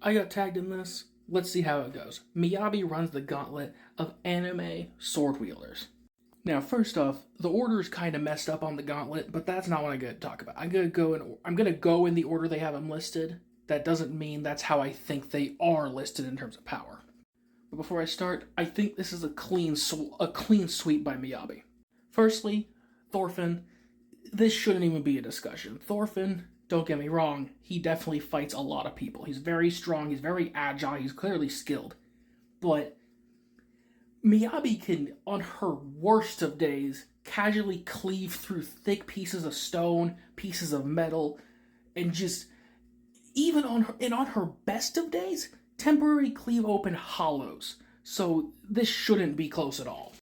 I got tagged in this. Let's see how it goes. Miyabi runs the gauntlet of anime sword wielders. Now, first off, the order is kind of messed up on the gauntlet, but that's not what I'm going to talk about. I'm going to go in the order they have them listed. That doesn't mean that's how I think they are listed in terms of power. But before I start, I think this is a clean sweep by Miyabi. Firstly, Thorfinn. This shouldn't even be a discussion. Thorfinn, don't get me wrong, he definitely fights a lot of people. He's very strong, he's very agile, he's clearly skilled. But Miyabi can, on her worst of days, casually cleave through thick pieces of stone, pieces of metal, and just, even on her best of days, temporarily cleave open hollows. So this shouldn't be close at all.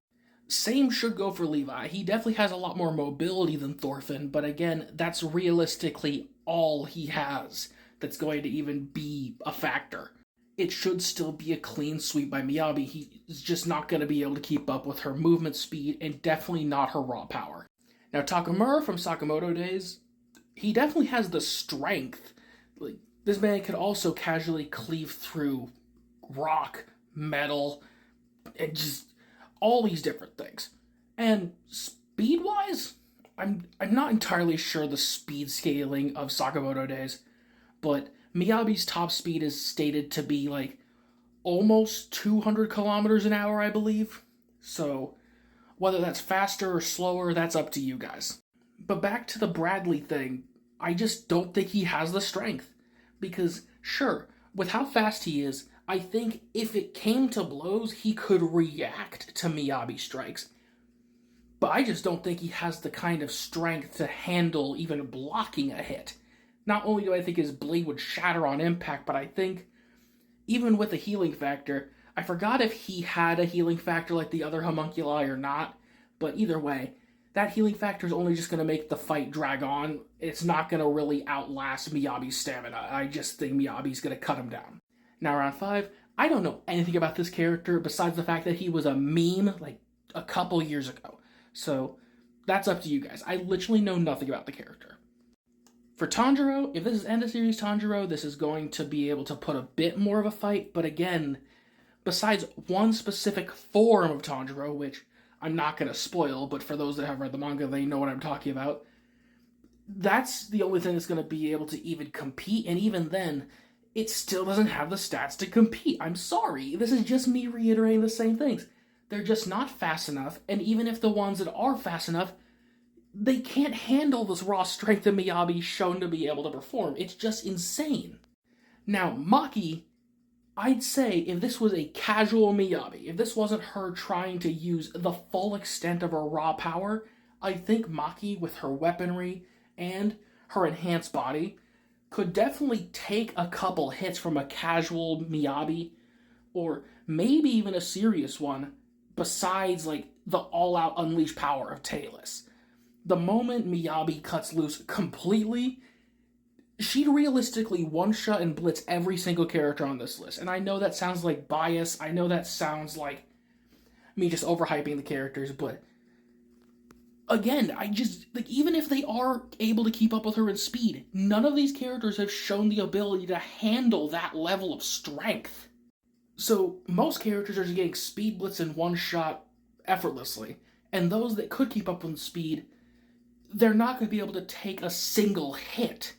Same should go for Levi. He definitely has a lot more mobility than Thorfinn, but again, that's realistically all he has that's going to even be a factor. It should still be a clean sweep by Miyabi. He's just not going to be able to keep up with her movement speed and definitely not her raw power. Now, Takamura from Sakamoto days, he definitely has the strength. Like, this man could also casually cleave through rock, metal, and just all these different things. And speed-wise, I'm not entirely sure the speed scaling of Sakamoto days, but Miyabi's top speed is stated to be like almost 200 kilometers an hour, I believe. So whether that's faster or slower, that's up to you guys. But back to the Bradley thing, I just don't think he has the strength. Because, sure, with how fast he is, I think if it came to blows, he could react to Miyabi strikes. But I just don't think he has the kind of strength to handle even blocking a hit. Not only do I think his blade would shatter on impact, but I think, even with a healing factor, I forgot if he had a healing factor like the other homunculi or not, but either way, that healing factor is only just going to make the fight drag on. It's not going to really outlast Miyabi's stamina. I just think Miyabi's going to cut him down. Now, round 5, I don't know anything about this character besides the fact that he was a meme like a couple years ago. So, that's up to you guys. I literally know nothing about the character. For Tanjiro, if this is end of series Tanjiro, this is going to be able to put a bit more of a fight, but again, besides one specific form of Tanjiro, which I'm not going to spoil, but for those that have read the manga, they know what I'm talking about. That's the only thing that's going to be able to even compete, and even then, it still doesn't have the stats to compete. I'm sorry, this is just me reiterating the same things. They're just not fast enough, and even if the ones that are fast enough, they can't handle this raw strength that Miyabi's shown to be able to perform. It's just insane. Now, Maki, I'd say if this was a casual Miyabi, if this wasn't her trying to use the full extent of her raw power, I think Maki, with her weaponry and her enhanced body, could definitely take a couple hits from a casual Miyabi, or maybe even a serious one, besides like the all-out unleashed power of Talus. The moment Miyabi cuts loose completely, she'd realistically one-shot and blitz every single character on this list. And I know that sounds like bias. I know that sounds like me just overhyping the characters. But again, even if they are able to keep up with her in speed, none of these characters have shown the ability to handle that level of strength. So most characters are just getting speed blitz and one-shot effortlessly. And those that could keep up with speed, they're not going to be able to take a single hit.